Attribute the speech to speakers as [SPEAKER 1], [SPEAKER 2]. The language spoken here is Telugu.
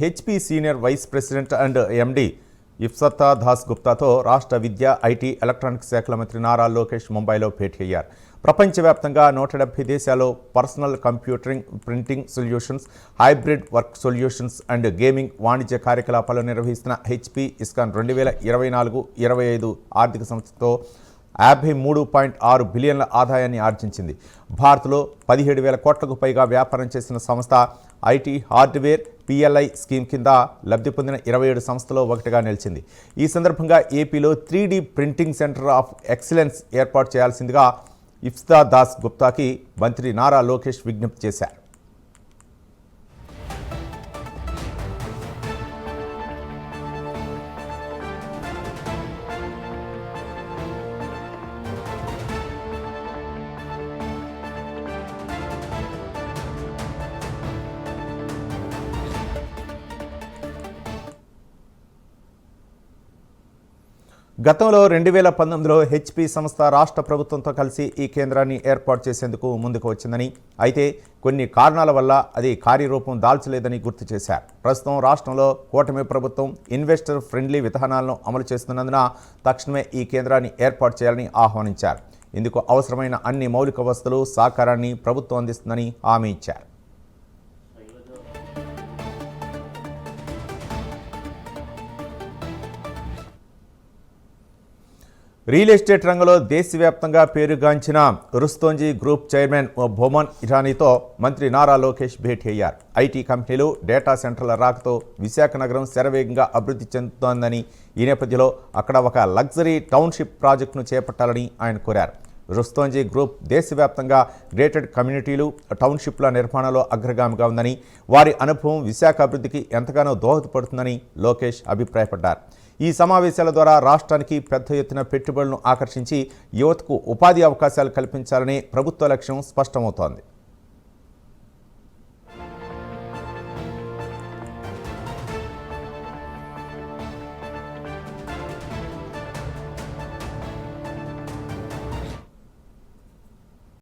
[SPEAKER 1] HP senior vice president and MD Ipsita Das గుప్తాతో రాష్ట్ర విద్య, ఐటీ, ఎలక్ట్రానిక్స్ శాఖల మంత్రి నారా లోకేష్ ముంబైలో భేటీ అయ్యారు. ప్రపంచవ్యాప్తంగా 170 దేశాల్లో personal computing, printing solutions, hybrid work solutions and gaming వాణిజ్య కార్యకలాపాలు నిర్వహిస్తున్న హెచ్పీ ఇస్కాన్ 2024-25 ఆర్థిక సంవత్సరంతో 53.6 బిలియన్ల ఆదాయాన్ని ఆర్జించింది. భారత్లో 17,000 కోట్లకు పైగా వ్యాపారం చేసిన సంస్థ ఐటీ హార్డ్వేర్ పిఎల్ఐ స్కీమ్ కింద లబ్ధి పొందిన 27 సంస్థలో ఒకటిగా నిలిచింది. ఈ సందర్భంగా ఏపీలో 3D printing centre of excellence ఏర్పాటు చేయాల్సిందిగా ఇఫ్సతా దాస్ గుప్తాకి మంత్రి నారా లోకేష్ విజ్ఞప్తి చేశారు. గతంలో 2019లో హెచ్పీ సంస్థ రాష్ట్ర ప్రభుత్వంతో కలిసి ఈ కేంద్రాన్ని ఏర్పాటు చేసేందుకు ముందుకు వచ్చిందని, అయితే కొన్ని కారణాల వల్ల అది కార్యరూపం దాల్చలేదని గుర్తు చేశారు. ప్రస్తుతం రాష్ట్రంలో కూటమి ప్రభుత్వం ఇన్వెస్టర్ ఫ్రెండ్లీ విధానాలను అమలు చేస్తున్నందున తక్షణమే ఈ కేంద్రాన్ని ఏర్పాటు చేయాలని ఆహ్వానించారు. ఇందుకు అవసరమైన అన్ని మౌలిక వసతులు, సహకారాన్ని ప్రభుత్వం అందిస్తుందని హామీ ఇచ్చారు. రియల్ ఎస్టేట్ రంగంలో దేశవ్యాప్తంగా పేరుగాంచిన రుస్తోంజీ గ్రూప్ చైర్మన్ బొమన్ ఇరానీతో మంత్రి నారా లోకేష్ భేటీ అయ్యారు. ఐటీ కంపెనీలు, డేటా సెంటర్ల రాకతో విశాఖ నగరం శరవేగంగా అభివృద్ధి చెందుతోందని, ఈ నేపథ్యంలో అక్కడ ఒక లగ్జరీ టౌన్షిప్ ప్రాజెక్టును చేపట్టాలని ఆయన కోరారు. రుస్తోంజీ గ్రూప్ దేశవ్యాప్తంగా గ్రేటెడ్ కమ్యూనిటీలు, టౌన్షిప్ల నిర్మాణంలో అగ్రగామిగా ఉందని, వారి అనుభవం విశాఖ అభివృద్ధికి ఎంతగానో దోహదపడుతుందని లోకేష్ అభిప్రాయపడ్డారు. ఈ సమావేశాల ద్వారా రాష్ట్రానికి పెద్ద ఎత్తున పెట్టుబడులను ఆకర్షించి యువతకు ఉపాధి అవకాశాలు కల్పించాలనే ప్రభుత్వ లక్ష్యం స్పష్టమవుతోంది.